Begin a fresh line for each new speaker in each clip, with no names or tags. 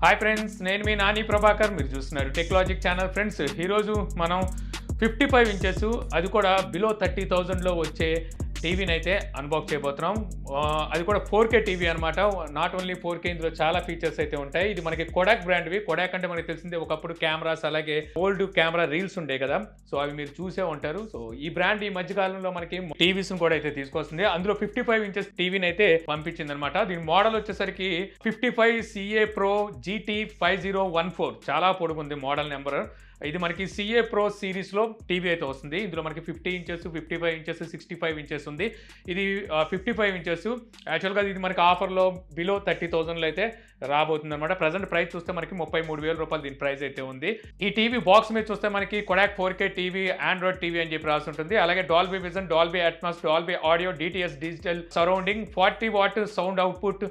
Hi friends, నేను మీ నాని ప్రభాకర్. మీరు చూస్తున్నారు టెక్నాలజిక్ ఛానల్. ఫ్రెండ్స్, ఈరోజు మనం 55 ఇంచెస్ అది కూడా బిలో 30,000లో వచ్చే టీవీని అయితే అన్బాక్స్ చేయబోతున్నాం. అది కూడా 4K టీవీ అనమాట. నాట్ ఓన్లీ 4K, ఇందులో చాలా ఫీచర్స్ అయితే ఉంటాయి. ఇది మనకి కొడాక్ బ్రాండ్వి. కొడాక్ అంటే మనకి తెలిసిందే, ఒకప్పుడు కెమెరాస్ అలాగే ఓల్డ్ కెమెరా రీల్స్ ఉండే కదా, సో అవి మీరు చూసే ఉంటారు. సో ఈ బ్రాండ్ ఈ మధ్యకాలంలో మనకి టీవీస్ కూడా అయితే తీసుకొస్తుంది. అందులో 55 ఇంచెస్ టీవీని అయితే పంపించింది అనమాట. దీని మోడల్ వచ్చేసరికి 55 CA Pro GT 5014. చాలా పొడుగుంది మోడల్ నెంబర్. ఇది మనకి CA Pro సిరీస్లో టీవీ అయితే వస్తుంది. ఇందులో మనకి 50 ఇంచెస్, 55 ఇంచెస్, 65 ఇంచెస్ ఉంది. ఇది 55 ఇంచెస్. యాక్చువల్గా ఇది మనకి ఆఫర్లో బిలో 30,000లో అయితే రాబోతుంది అనమాట. ప్రజెంట్ ప్రైస్ చూస్తే మనకి 33,000 రూపాయలు దీని ప్రైస్ అయితే ఉంది. ఈ టీవీ బాక్స్ మీద చూస్తే మనకి Kodak 4K TV, Android TV అని చెప్పి రాసి ఉంటుంది. అలాగే Dolby vision, Dolby Atmos, Dolby audio, DTS digital surrounding, 40 what sound output,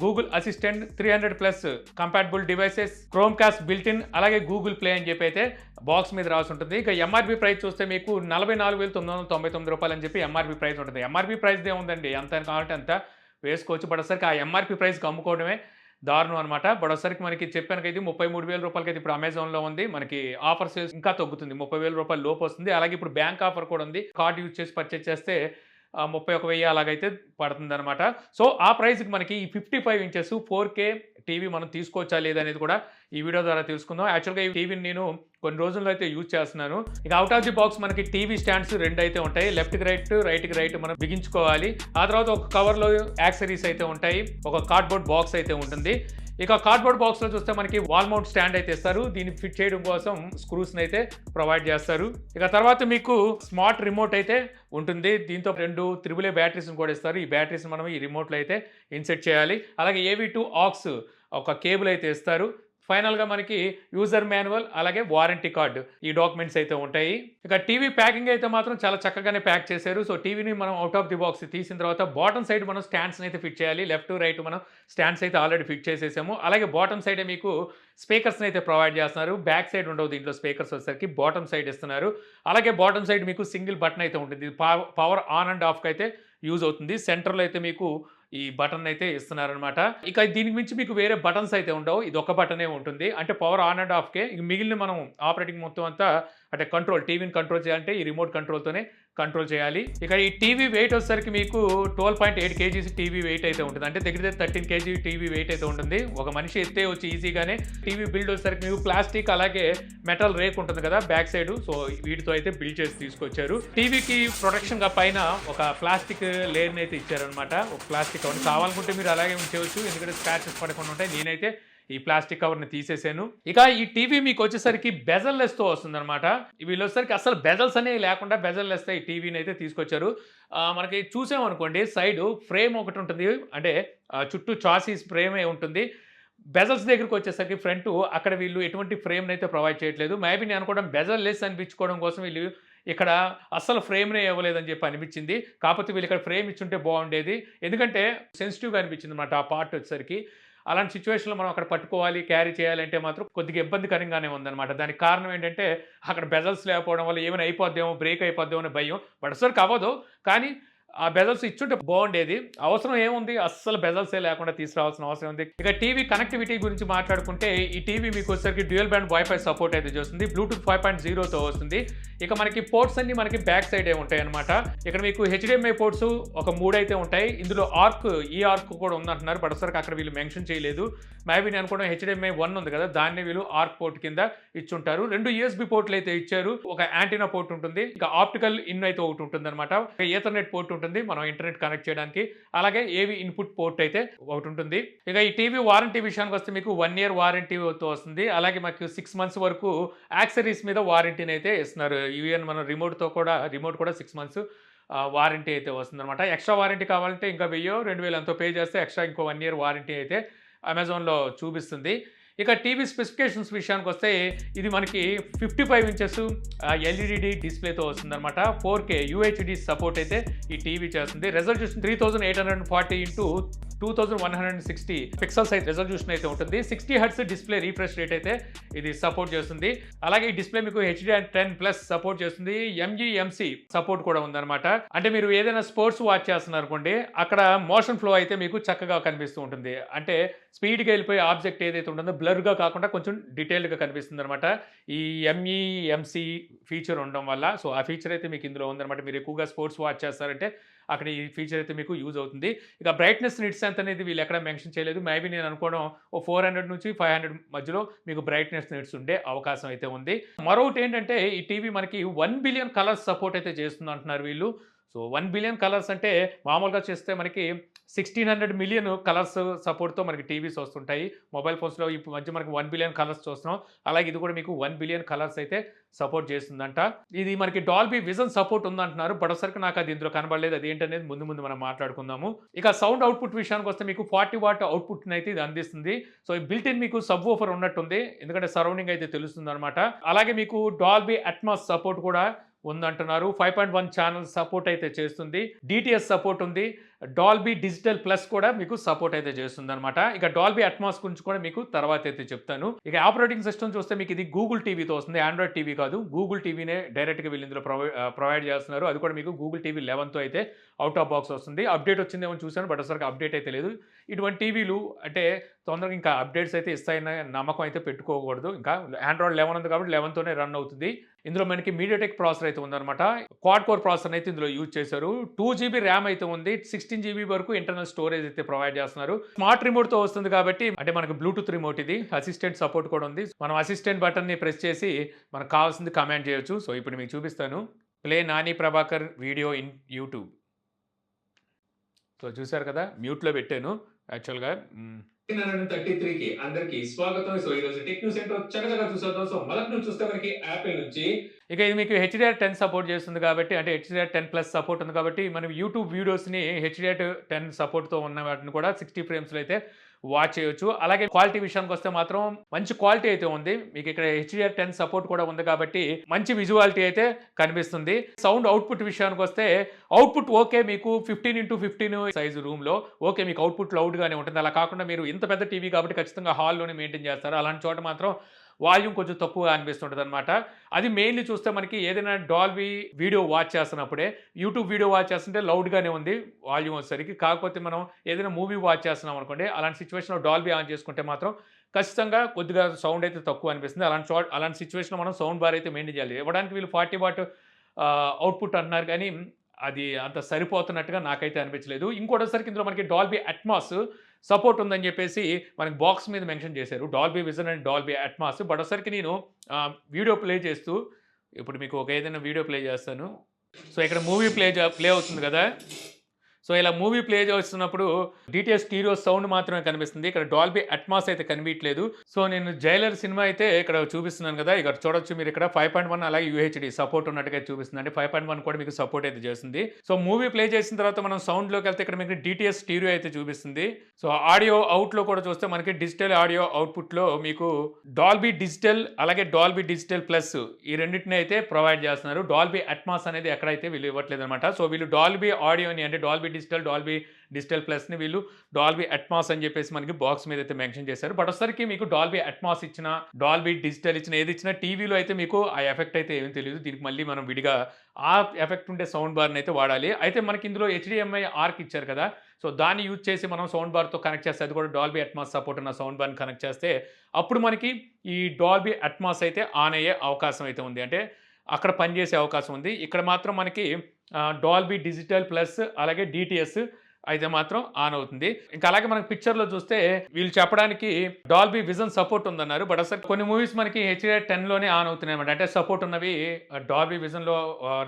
Google assistant, 300+ compatible devices, Chromecast built in, అలాగే గూగుల్ ప్లే అని చెప్పి అయితే బాక్స్ మీద రాసి ఉంటుంది. ఇక MRP ప్రైస్ చూస్తే మీకు 44,999 రూపాయలు అని చెప్పి MRP ప్రైస్ ఉంటుంది. MRP ప్రైస్ ఏముందండి, ఎంత కావాలంటే అంత వేసుకోవచ్చు. బట్ ఒకసారికి ఆ MRP ప్రైస్కి అమ్ముకోవడమే దారుణం అనమాట. బట్ ఒకసారికి మనకి చెప్పానుకైతే 33,000 రూపాయలకి అయితే ఇప్పుడు అమెజాన్లో ఉంది. మనకి ఆఫర్ సేల్స్ ఇంకా తగ్గుతుంది, 30,000 రూపాయలు లోపు వస్తుంది. అలాగే ఇప్పుడు బ్యాంక్ ఆఫర్ కూడా ఉంది. కార్డ్ యూజ్ చేసి పర్చేస్ చేస్తే 31,000 అలాగైతే పడుతుంది అనమాట. సో ఆ ప్రైస్కి మనకి ఈ 55 ఇంచెస్ 4K టీవీ మనం తీసుకోవచ్చా లేదనేది కూడా ఈ వీడియో ద్వారా తెలుసుకుందాం. యాక్చువల్గా ఈ టీవీని నేను కొన్ని రోజుల్లో అయితే యూజ్ చేస్తున్నాను. ఇక అవుట్ ఆఫ్ ది బాక్స్ మనకి టీవీ స్టాండ్స్ 2 అయితే ఉంటాయి. లెఫ్ట్కి రైట్ మనం బిగించుకోవాలి. ఆ తర్వాత ఒక కవర్లో యాక్సరీస్ అయితే ఉంటాయి. ఒక కార్డ్బోర్డ్ బాక్స్ అయితే ఉంటుంది. ఇక కార్డ్బోర్డ్ బాక్స్లో చూస్తే మనకి వాల్ మౌంట్ స్టాండ్ అయితే ఇస్తారు. దీన్ని ఫిట్ చేయడం కోసం స్క్రూస్ని అయితే ప్రొవైడ్ చేస్తారు. ఇక తర్వాత మీకు స్మార్ట్ రిమోట్ అయితే ఉంటుంది. దీంతో 2 AAA బ్యాటరీస్ని కూడా ఇస్తారు. ఈ బ్యాటరీస్ని మనం ఈ రిమోట్లో అయితే ఇన్సెట్ చేయాలి. అలాగే AV2 AUX ఒక కేబుల్ అయితే ఇస్తారు. ఫైనల్గా మనకి యూజర్ మాన్యువల్ అలాగే వారంటీ కార్డు, ఈ డాక్యుమెంట్స్ అయితే ఉంటాయి. ఇక టీవీ ప్యాకింగ్ అయితే మాత్రం చాలా చక్కగానే ప్యాక్ చేశారు. సో టీవీని మనం అవుట్ ఆఫ్ ది బాక్స్ తీసిన తర్వాత బాటమ్ సైడ్ మనం స్టాండ్స్ని అయితే ఫిట్ చేయాలి. లెఫ్ట్ రైట్ మనం స్టాండ్స్ అయితే ఆల్రెడీ ఫిట్ చేసేసాము. అలాగే బాటమ్ సైడే మీకు స్పీకర్స్ని అయితే ప్రొవైడ్ చేస్తున్నారు. బ్యాక్ సైడ్ ఉండవు దీంట్లో స్పీకర్స్ వచ్చేసరికి, బాటమ్ సైడ్ ఇస్తున్నారు. అలాగే బాటమ్ సైడ్ మీకు సింగిల్ బటన్ అయితే ఉంటుంది. పవర్ ఆన్ అండ్ ఆఫ్కి అయితే యూజ్ అవుతుంది. సెంటర్లో అయితే మీకు ఈ బటన్ అయితే ఇస్తున్నారనమాట. ఇక దీనికి మించి మీకు వేరే బటన్స్ అయితే ఉండవు. ఇది ఒక బటనే ఉంటుంది. అంటే పవర్ ఆన్ అండ్ ఆఫ్కే. ఇక మిగిలిన మనం ఆపరేటింగ్ మొత్తం అంతా అంటే టీవీని కంట్రోల్ చేయాలంటే ఈ రిమోట్ కంట్రోల్తోనే కంట్రోల్ చేయాలి. ఇక ఈ టీవీ వెయిట్ వచ్చేసరికి మీకు 12.8 kgs టీవీ వెయిట్ అయితే ఉంటుంది. అంటే దగ్గర 13 kg టీవీ వెయిట్ అయితే ఉంటుంది. ఒక మనిషి ఎత్తే వచ్చి ఈజీగానే. టీవీ బిల్డ్ వచ్చేసరికి మీకు ప్లాస్టిక్ అలాగే మెటల్ రేక్ ఉంటుంది కదా బ్యాక్ సైడ్, సో వీటితో అయితే బిల్డ్ చేసి తీసుకొచ్చారు. టీవీకి ప్రొటెక్షన్ గా పైన ఒక ప్లాస్టిక్ లేయర్ని అయితే ఇచ్చారనమాట. ఒక ప్లాస్టిక్ కవర్ కావాలనుకుంటే మీరు అలాగే ఉంచవచ్చు, ఎందుకంటే స్క్రాచెస్ పడకుండా ఉంటాయి. నేనైతే ఈ ప్లాస్టిక్ కవర్ని తీసేసాను. ఇక ఈ టీవీ మీకు వచ్చేసరికి బెజల్లెస్తో వస్తుందన్నమాట. వీళ్ళు వచ్చేసరికి అసలు బెజల్స్ అనేవి లేకుండా బెజల్లెస్తో ఈ టీవీని అయితే తీసుకొచ్చారు. మనకి చూసామనుకోండి, సైడ్ ఫ్రేమ్ ఒకటి ఉంటుంది, అంటే చుట్టూ చాసీస్ ఫ్రేమే ఉంటుంది. బెజల్స్ దగ్గరికి వచ్చేసరికి ఫ్రంట్ అక్కడ వీళ్ళు ఎటువంటి ఫ్రేమ్ని అయితే ప్రొవైడ్ చేయట్లేదు. మేబీ నేను అనుకోవడం బెజల్ లెస్ అనిపించుకోవడం కోసం వీళ్ళు ఇక్కడ అస్సలు ఫ్రేమ్నే ఇవ్వలేదని చెప్పి అనిపించింది. కాకపోతే వీళ్ళు ఇక్కడ ఫ్రేమ్ ఇచ్చుంటే బాగుండేది, ఎందుకంటే సెన్సిటివ్గా అనిపించింది అనమాట ఆ పార్ట్ వచ్చేసరికి. అలాంటి సిచ్యువేషన్లో మనం అక్కడ పట్టుకోవాలి, క్యారీ చేయాలంటే మాత్రం కొద్దిగా ఇబ్బందికరంగానే ఉందన్నమాట. దానికి కారణం ఏంటంటే అక్కడ బెజల్స్ లేకపోవడం వల్ల ఏమైనా అయిపోద్దేమో, బ్రేక్ అయిపోద్దేమో అనే భయం. బట్ అసలు అవ్వదు, కానీ ఆ బెజల్స్ ఇచ్చుంటే బాగుండేది. అవసరం ఏముంది, అస్సలు బెజల్సే లేకుండా తీసుకురావాల్సిన అవసరం ఉంది. ఇక టీవీ కనెక్టివిటీ గురించి మాట్లాడుకుంటే, ఈ టీవీ మీకు వచ్చేసరికి డ్యూయల్ బ్యాండ్ వైఫై సపోర్ట్ అయితే చేస్తుంది. బ్లూటూత్ 5.0తో వస్తుంది. ఇక మనకి పోర్ట్స్ అన్ని మనకి బ్యాక్ సైడే ఉంటాయి అనమాట. ఇక్కడ మీకు HDMI పోర్ట్స్ ఒక 3 అయితే ఉంటాయి. ఇందులో ఈ ఆర్క్ కూడా ఉందంటున్నారు. బట్ ఒకసారికి అక్కడ వీళ్ళు మెన్షన్ చేయలేదు. మేబీ నేను అనుకోవడం HDMI 1 ఉంది కదా, దాన్ని వీళ్ళు ఆర్క్ పోర్ట్ కింద ఇచ్చుంటారు. 2 USB పోర్ట్లు అయితే ఇచ్చారు. ఒక యాంటీనా పోర్ట్ ఉంటుంది. ఇక ఆప్టికల్ ఇన్ అయితే ఒకటి ఉంటుంది అనమాట. ఈథర్నెట్ పోర్ట్ ఉంటుంది మనం ఇంటర్నెట్ కనెక్ట్ చేయడానికి. అలాగే AV ఇన్పుట్ పోర్ట్ అయితే ఒకటి ఉంటుంది. ఇక ఈ టీవీ వారంటీ విషయానికి వస్తే మీకు 1 year వారంటీతో వస్తుంది. అలాగే మాకు 6 months వరకు యాక్సరీస్ మీద వారంటీని అయితే ఇస్తున్నారు. ఈవెన్ మన రిమోట్ కూడా 6 months వారంటీ అయితే వస్తుంది అనమాట. ఎక్స్ట్రా వారంటీ కావాలంటే ఇంకా 1000-2000 ఎంతో పే చేస్తే ఎక్స్ట్రా ఇంకో 1 year వారంటీ అయితే అమెజాన్లో చూపిస్తుంది. ఇక టీవీ స్పెసిఫికేషన్స్ విషయానికి వస్తే ఇది మనకి 55 ఇంచెస్ LED డిస్ప్లేతో వస్తుంది అనమాట. 4K UHD సపోర్ట్ అయితే ఈ టీవీ చేస్తుంది. రెజల్యూషన్ 3840 × 2160 పిక్సెల్స్ అయితే రెజల్యూషన్ అయితే ఉంటుంది. 60 Hz డిస్ప్లే రీఫ్రెష్ రేట్ అయితే ఇది సపోర్ట్ చేస్తుంది. అలాగే ఈ డిస్ప్లే మీకు HDR10+ సపోర్ట్ చేస్తుంది. MEMC సపోర్ట్ కూడా ఉందన్నమాట. అంటే మీరు ఏదైనా స్పోర్ట్స్ వాచ్ చేస్తున్నారు అనుకోండి, అక్కడ మోషన్ ఫ్లో అయితే మీకు చక్కగా కనిపిస్తూ ఉంటుంది. అంటే స్పీడ్గా వెళ్ళిపోయి ఆబ్జెక్ట్ ఏదైతే ఉంటుందో బ్లర్గా కాకుండా కొంచెం డీటెయిల్డ్గా కనిపిస్తుంది అనమాట. ఈ MEMC ఫీచర్ ఉండడం వల్ల. సో ఆ ఫీచర్ అయితే మీకు ఇందులో ఉందన్నమాట. మీరు ఎక్కువగా స్పోర్ట్స్ వాచ్ చేస్తారంటే అక్కడ ఈ ఫీచర్ అయితే మీకు యూజ్ అవుతుంది. ఇక బ్రైట్నెస్ నిట్స్ ఎంత అనేది వీళ్ళు ఎక్కడ మెన్షన్ చేయలేదు. మేబీ నేను అనుకోవడం 400 నుంచి 500 మధ్యలో మీకు బ్రైట్నెస్ నిట్స్ ఉండే అవకాశం అయితే ఉంది. మరొకటి ఏంటంటే ఈ టీవీ మనకి 1 బిలియన్ కలర్స్ సపోర్ట్ అయితే చేస్తుంది అంటున్నారు వీళ్ళు. సో 1 బిలియన్ కలర్స్ అంటే మామూలుగా చేస్తే మనకి 1600 మిలియన్ కలర్స్ సపోర్ట్తో మనకి టీవీస్ వస్తుంటాయి. మొబైల్ ఫోన్స్లో ఈ మధ్య మనకి 1 బిలియన్ కలర్స్ చూస్తున్నాం. అలాగే ఇది కూడా మీకు 1 బిలియన్ కలర్స్ అయితే సపోర్ట్ చేస్తుందంట. ఇది మనకి డాల్బీ విజన్ సపోర్ట్ ఉందంటున్నారు. బట్ నాకు అది ఇందులో కనబడలేదు. అది ఏంటనేది ముందు మనం మాట్లాడుకుందాము. ఇక సౌండ్ అవుట్పుట్ విషయానికి వస్తే మీకు 40 వాట్ అవుట్పుట్ని అయితే ఇది అందిస్తుంది. సో ఈ బిల్ట్ ఇన్ మీకు సబ్ వూఫర్ ఉన్నట్టుంది. ఎందుకంటే సరౌండింగ్ అయితే తెలుస్తుంది అనమాట. అలాగే మీకు డాల్బీ అట్మాస్ సపోర్ట్ కూడా ఉందంటున్నారు. 5.1 ఛానల్ సపోర్ట్ అయితే చేస్తుంది. DTS సపోర్ట్ ఉంది. డాల్బీ డిజిటల్ ప్లస్ కూడా మీకు సపోర్ట్ అయితే చేస్తుంది అనమాట. ఇక డాల్బీ అట్మాస్ గురించి కూడా మీకు తర్వాత అయితే చెప్తాను. ఇక ఆపరేటింగ్ సిస్టమ్ చూస్తే మీకు ఇది గూగుల్ టీవీతో వస్తుంది. ఆండ్రాయిడ్ టీవీ కాదు, గూగుల్ టీవీనే డైరెక్ట్గా వీళ్ళు ఇందులో ప్రొవైడ్ చేస్తున్నారు. అది కూడా మీకు గూగుల్ టీవీ 11తో అయితే అవుట్ ఆఫ్ బాక్స్ వస్తుంది. అప్డేట్ వచ్చిందేమో చూశాను, బట్ అసలు అప్డేట్ అయితే లేదు. ఇటువంటి టీవీలు అంటే తొందరగా ఇంకా అప్డేట్స్ అయితే ఇస్తాయన్న నమ్మకం అయితే పెట్టుకోకూడదు. ఇంకా ఆండ్రాయిడ్ 11 ఉంది కాబట్టి 11తోనే రన్ అవుతుంది. ఇందులో మనకి మీడియాటెక్ ప్రాసెసర్ అయితే ఉందన్నమాట. క్వాడ్ కోర్ ప్రాసెసర్ అయితే ఇందులో యూజ్ చేశారు. 2GB ర్యామ్ అయితే ఉంది. 16GB వరకు ఇంటర్నల్ స్టోరేజ్ అయితే ప్రొవైడ్ చేస్తున్నారు. స్మార్ట్ రిమోట్ తో వస్తుంది కాబట్టి అంటే మనకు బ్లూటూత్ రిమోట్ ఇది. అసిస్టెంట్ సపోర్ట్ కూడా ఉంది. మనం అసిస్టెంట్ బటన్ ని ప్రెస్ చేసి మనకు కావాల్సింది కమాండ్ చేయొచ్చు. సో ఇప్పుడు మీకు చూపిస్తాను. Play Nani Prabhakar video in YouTube. So చూసారు కదా, మ్యూట్లో పెట్టాను యాక్చువల్గా. 33కి అందరికి స్వాగతం. సో ఈ రోజు టెక్ న్యూస్ ఏంటో చక్కగా చూసేద్దాం. సో మొదటి నుంచి చూస్తే మనకి యాపిల్ నుంచి ఇక ఇది మీకు HDR10 సపోర్ట్ చేస్తుంది కాబట్టి, అంటే HDR10+ సపోర్ట్ ఉంది కాబట్టి మనం యూట్యూబ్ వీడియోస్ని HDR10 సపోర్ట్తో ఉన్న వాటిని కూడా 60 ఫ్రేమ్స్లో అయితే వాచ్ చేయొచ్చు. అలాగే క్వాలిటీ విషయానికి వస్తే మాత్రం మంచి క్వాలిటీ అయితే ఉంది. మీకు ఇక్కడ HDR10 సపోర్ట్ కూడా ఉంది కాబట్టి మంచి విజువాలిటీ అయితే కనిపిస్తుంది. సౌండ్ అవుట్పుట్ విషయానికి వస్తే అవుట్పుట్ ఓకే, మీకు 15x15 సైజు రూమ్లో ఓకే, మీకు అవుట్పుట్ లౌడ్గానే ఉంటుంది. అలా కాకుండా మీరు ఇంత పెద్ద టీవీ కాబట్టి ఖచ్చితంగా హాల్లోనే మెయింటైన్ చేస్తారు. అలాంటి చోట మాత్రం వాల్యూమ్ కొంచెం తక్కువగా అనిపిస్తుంటుంది అనమాట. అది మెయిన్లీ చూస్తే మనకి ఏదైనా డాల్బీ వీడియో వాచ్ చేస్తున్నప్పుడే, యూట్యూబ్ వీడియో వాచ్ చేస్తుంటే లౌడ్గానే ఉంది వాల్యూమ్ వచ్చేసరికి. కాకపోతే మనం ఏదైనా మూవీ వాచ్ చేస్తున్నాం అనుకోండి, అలాంటి సిచ్యువేషన్లో డాల్బీ ఆన్ చేసుకుంటే మాత్రం ఖచ్చితంగా కొద్దిగా సౌండ్ అయితే తక్కువ అనిపిస్తుంది. అలాంటి సిచ్యువేషన్లో మనం సౌండ్ బార్ అయితే మెయింటైన్ చేయాలి. ఇవ్వడానికి వీళ్ళు 40 వాట్ అవుట్పుట్ అంటున్నారు కానీ అది అంత సరిపోతున్నట్టుగా నాకైతే అనిపించలేదు. ఇంకోటిసరికి ఇందులో మనకి డాల్బీ అట్మాస్ సపోర్ట్ ఉందని చెప్పేసి మనకి బాక్స్ మీద మెన్షన్ చేశారు. Dolby Vision and Dolby Atmos. But ఒకసారికి నేను వీడియో ప్లే చేస్తూ ఇప్పుడు మీకు ఒక ఏదైనా వీడియో ప్లే చేస్తాను. సో ఇక్కడ మూవీ ప్లే అవుతుంది కదా. సో ఇలా మూవీ ప్లే చేస్తున్నప్పుడు DTS స్టీరియో సౌండ్ మాత్రమే కనిపిస్తుంది. ఇక్కడ డాల్బీ అట్మాస్ అయితే కనిపించలేదు. సో నేను జైలర్ సినిమా అయితే ఇక్కడ చూపిస్తున్నాను కదా, ఇక్కడ చూడొచ్చు మీరు. ఇక్కడ 5.1 అలాగే UHD సపోర్ట్ ఉన్నట్టుగా చూపిస్తుంది. అంటే 5.1 కూడా మీకు సపోర్ట్ అయితే చేస్తుంది. సో మూవీ ప్లే చేసిన తర్వాత మనం సౌండ్లోకి వెళ్తే ఇక్కడ మీకు DTS స్టీరియో అయితే చూపిస్తుంది. సో ఆడియో అవుట్లో కూడా చూస్తే మనకి డిజిటల్ ఆడియో అవుట్పుట్లో మీకు డాల్బీ డిజిటల్ అలాగే డాల్బీ డిజిటల్ ప్లస్ ఈ రెండింటిని అయితే ప్రొవైడ్ చేస్తున్నారు. డాల్బీ అట్మాస్ అనేది ఎక్కడైతే వీళ్ళు ఇవ్వట్లేదు అనమాట. సో వీళ్ళు డాల్బీ ఆడియోని అంటే డాల్బీ డిజిటల్ ప్లస్ని వీళ్ళు డాల్బీ అట్మాస్ అని చెప్పేసి మనకి బాక్స్ మీద అయితే మెన్షన్ చేశారు. బట్ ఒకసారికి మీకు డాల్బీ అట్మాస్ ఇచ్చిన, డాల్బీ డిజిటల్ ఇచ్చిన, ఏది ఇచ్చినా టీవీలో అయితే మీకు ఆ ఎఫెక్ట్ అయితే ఏమీ తెలియదు. దీనికి మళ్ళీ మనం విడిగా ఆ ఎఫెక్ట్ ఉండే సౌండ్ బార్ని అయితే వాడాలి. అయితే మనకి ఇందులో HDMI ఆర్క్ ఇచ్చారు కదా, సో దాన్ని యూజ్ చేసి మనం సౌండ్ బార్తో కనెక్ట్ చేస్తే, అది కూడా డాల్బీ అట్మాస్ సపోర్ట్ ఉన్న సౌండ్ బార్ని కనెక్ట్ చేస్తే అప్పుడు మనకి ఈ డాల్బీ అట్మాస్ అయితే ఆన్ అయ్యే అవకాశం అయితే ఉంది. అంటే అక్కడ పనిచేసే అవకాశం ఉంది. ఇక్కడ మాత్రం మనకి డాల్బీ డిజిటల్ ప్లస్ అలాగే DTS అయితే మాత్రం ఆన్ అవుతుంది. ఇంకా అలాగే మనకి పిక్చర్లో చూస్తే వీళ్ళు చెప్పడానికి డాల్బీ విజన్ సపోర్ట్ ఉందన్నారు. బట్ అసలు కొన్ని మూవీస్ మనకి HDR10లోనే ఆన్ అవుతున్నాయి అనమాట. అంటే సపోర్ట్ ఉన్నవి డాల్బీ విజన్లో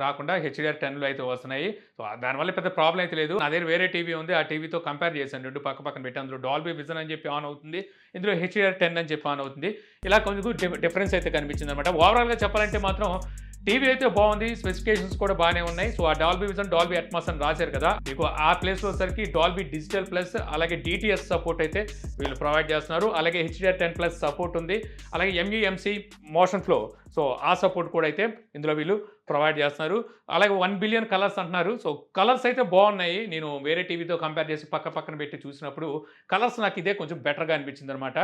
రాకుండా HDR10లో అయితే వస్తున్నాయి. సో దానివల్ల పెద్ద ప్రాబ్లం అయితే లేదు. నా దగ్గర వేరే టీవీ ఉంది, ఆ టీవీతో కంపేర్ చేశాను. రెండు పక్క పక్కన పెట్టి అందులో డాల్బీ విజన్ అని చెప్పి ఆన్ అవుతుంది, ఇందులో HDR10 అని చెప్పి ఆన్ అవుతుంది. ఇలా కొంచెం డిఫరెన్స్ అయితే కనిపించింది అనమాట. ఓవరాల్గా చెప్పాలంటే మాత్రం టీవీ అయితే బాగుంది, స్పెసిఫికేషన్స్ కూడా బాగానే ఉన్నాయి. సో ఆ డాల్బీ విజన్ డాల్బీ అట్మాస్ అని రాశారు కదా, మీకు ఆ ప్లేస్లో సరికి డాల్బీ డిజిటల్ ప్లస్ అలాగే DTS సపోర్ట్ అయితే వీళ్ళు ప్రొవైడ్ చేస్తున్నారు. అలాగే HDR10+ సపోర్ట్ ఉంది. అలాగే MEMC మోషన్ ఫ్లో, సో ఆ సపోర్ట్ కూడా అయితే ఇందులో వీళ్ళు ప్రొవైడ్ చేస్తున్నారు. అలాగే 1 బిలియన్ కలర్స్ అంటున్నారు. సో కలర్స్ అయితే బాగున్నాయి. నేను వేరే టీవీతో కంపేర్ చేసి పక్కన పెట్టి చూసినప్పుడు కలర్స్ నాకు ఇదే కొంచెం బెటర్గా అనిపించింది అనమాట.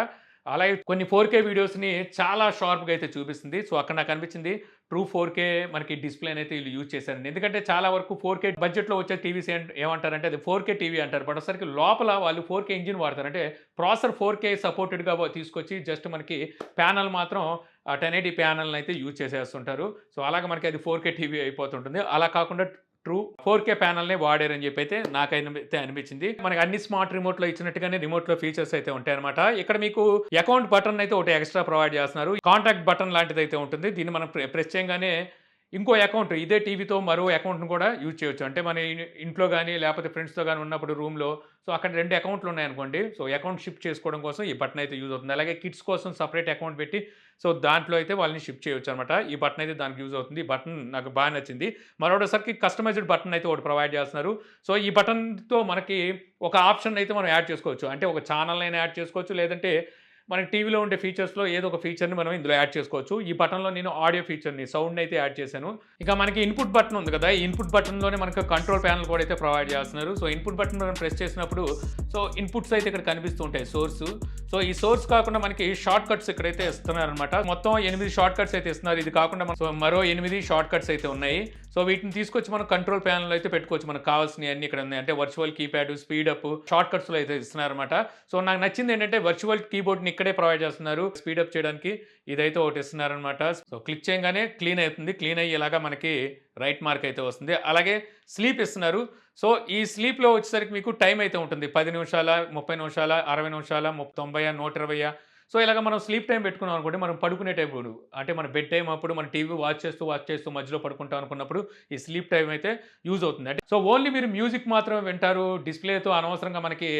అలాగే కొన్ని 4K వీడియోస్ని చాలా షార్ప్గా అయితే చూపిస్తుంది. సో అక్కడ నాకు అనిపించింది ట్రూ 4K మనకి డిస్ప్లేని అయితే వీళ్ళు యూజ్ చేశారండి. ఎందుకంటే చాలా వరకు 4K బడ్జెట్లో వచ్చే టీవీస్ ఏమంటారంటే అది 4K టీవీ అంటారు. బట్ ఒకసారికి లోపల వాళ్ళు 4K ఇంజిన్ వాడతారు. అంటే ప్రాసెసర్ 4K సపోర్టెడ్గా తీసుకొచ్చి జస్ట్ మనకి ప్యానల్ మాత్రం 1080 ప్యానల్ని అయితే యూజ్ చేసేస్తుంటారు. సో అలాగే మనకి అది 4K టీవీ అయిపోతుంటుంది. అలా కాకుండా ట్రూ 4K ప్యానల్నే వాడారని చెప్పి అయితే నాకైతే అనిపించింది. మనకి అన్ని స్మార్ట్ రిమోట్లో ఇచ్చినట్టుగానే రిమోట్లో ఫీచర్స్ అయితే ఉంటాయన్నమాట. ఇక్కడ మీకు అకౌంట్ బటన్ అయితే ఒకటి ఎక్స్ట్రా ప్రొవైడ్ చేస్తున్నారు. కాంటాక్ట్ బటన్ లాంటిది అయితే ఉంటుంది. దీన్ని మనం ప్రెస్ చేయగానే ఇంకో అకౌంట్ ఇదే టీవీతో మరో అకౌంట్ను కూడా యూజ్ చేయొచ్చు. అంటే మన ఇంట్లో కానీ లేకపోతే ఫ్రెండ్స్తో కానీ ఉన్నప్పుడు రూమ్లో సో అక్కడ 2 అకౌంట్లు ఉన్నాయనుకోండి. సో అకౌంట్ షిఫ్ట్ చేసుకోవడం కోసం ఈ బటన్ అయితే యూజ్ అవుతుంది. అలాగే కిడ్స్ కోసం సపరేట్ అకౌంట్ పెట్టి సో దాంట్లో అయితే వాళ్ళని షిఫ్ట్ చేయొచ్చు అనమాట. ఈ బటన్ అయితే దానికి యూజ్ అవుతుంది. ఈ బటన్ నాకు బాగా నచ్చింది. మరొకసారికి కస్టమైజ్డ్ బటన్ అయితే ఒకటి ప్రొవైడ్ చేస్తున్నారు. సో ఈ బటన్తో మనకి ఒక ఆప్షన్ అయితే మనం యాడ్ చేసుకోవచ్చు. అంటే ఒక ఛానల్ అయినా యాడ్ చేసుకోవచ్చు, లేదంటే మనకి టీవీలో ఉండే ఫీచర్స్లో ఏదో ఒక ఫీచర్ని మనం ఇందులో యాడ్ చేసుకోవచ్చు. ఈ బటన్లో నేను ఆడియో ఫీచర్ని సౌండ్ అయితే యాడ్ చేశాను. ఇక మనకి ఇన్పుట్ బటన్ ఉంది కదా, ఈ ఇన్పుట్ బటన్లోనే మనకు కంట్రోల్ ప్యానల్ కూడా అయితే ప్రొవైడ్ చేస్తున్నారు. సో ఇన్పుట్ బటన్ మనం ప్రెస్ చేసినప్పుడు సో ఇన్పుట్స్ అయితే ఇక్కడ కనిపిస్తూ ఉంటాయి సోర్స్. సో ఈ సోర్స్ కాకుండా మనకి షార్ట్ కట్స్ ఇక్కడైతే ఇస్తున్నారు అనమాట. మొత్తం 8 షార్ట్ కట్స్ అయితే ఇస్తున్నారు. ఇది కాకుండా సో మరో 8 షార్ట్ కట్స్ అయితే ఉన్నాయి. సో వీటిని తీసుకొచ్చి మనం కంట్రోల్ ప్యానల్ అయితే పెట్టుకోవచ్చు. మనకు కావాల్సినవి అన్ని ఇక్కడ ఉన్నాయి. అంటే virtual keypad, speed up, short కట్స్లో అయితే ఇస్తున్నారు అనమాట. సో నాకు నచ్చింది ఏంటంటే వర్చువల్ కీబోర్డ్ని ఇక్కడే ప్రొవైడ్ చేస్తున్నారు. స్పీడ్ అప్ చేయడానికి ఇదైతే ఒకటి ఇస్తున్నారు అనమాట. సో క్లిక్ చేయగానే క్లీన్ అవుతుంది. క్లీన్ అయ్యేలాగా మనకి రైట్ మార్క్ అయితే వస్తుంది. అలాగే స్లీప్ ఇస్తున్నారు. సో ఈ స్లీప్లో వచ్చేసరికి మీకు టైం అయితే ఉంటుంది. 10 నిమిషాల, 30 నిమిషాల, 60 నిమిషాల, 90, 120. సో ఇలాగ మనం స్లీప్ టైం పెట్టుకున్నాం అనుకోండి, మనం పడుకునే టైం అంటే మన బెడ్ టైం అప్పుడు మన టీవీ వాచ్ చేస్తూ మధ్యలో పడుకుంటాం అనుకున్నప్పుడు ఈ స్లీప్ టైం అయితే యూజ్ అవుతుంది. అంటే సో ఓన్లీ మీరు మ్యూజిక్ మాత్రమే వింటారు, డిస్ప్లేతో అనవసరంగా మనకి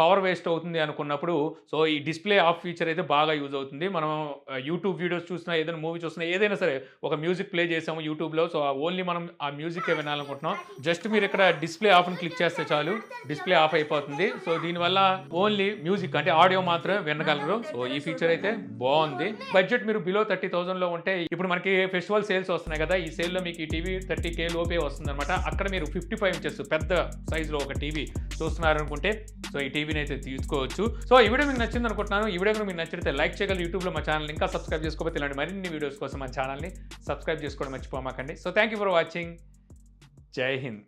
పవర్ వేస్ట్ అవుతుంది అనుకున్నప్పుడు సో ఈ డిస్ప్లే ఆఫ్ ఫీచర్ అయితే బాగా యూజ్ అవుతుంది. మనం యూట్యూబ్ వీడియోస్ చూసినా, ఏదైనా మూవీ చూసినా, ఏదైనా సరే ఒక మ్యూజిక్ ప్లే చేసాము యూట్యూబ్లో, సో ఓన్లీ మనం ఆ మ్యూజికే వినాలనుకుంటున్నాం. జస్ట్ మీరు ఇక్కడ డిస్ప్లే ఆఫ్ని క్లిక్ చేస్తే చాలు, డిస్ప్లే ఆఫ్ అయిపోతుంది. సో దీనివల్ల ఓన్లీ మ్యూజిక్ అంటే ఆడియో మాత్రమే వినగలరు. సో ఈ ఫీచర్ అయితే బాగుంది. బడ్జెట్ మీరు బిలో 30,000లో ఉంటే ఇప్పుడు మనకి ఫెస్టివల్ సేల్స్ వస్తున్నాయి కదా, ఈ సేల్లో మీకు ఈ టీవీ 30K లోపే వస్తుంది అనమాట. అక్కడ మీరు 55 ఇంచెస్ పెద్ద సైజులో ఒక టీవీ చూస్తున్నారనుకుంటే సో ఈ టీవీని అయితే తీసుకోవచ్చు. సో ఈ వీడియో మీకు నచ్చింది అనుకుంటున్నాను. ఈ వీడియో మీకు నచ్చితే లైక్ చేయగలరు. యూట్యూబ్లో మా ఛానల్ ఇంకా సబ్స్క్రైబ్ చేసుకోకపోతే ఇలాంటి మరిన్ని వీడియోస్ కోసం మా ఛానల్ని సబ్స్క్రైబ్ చేసుకోవడం మర్చిపోమాకండి. So thank you for watching. జై హింద్.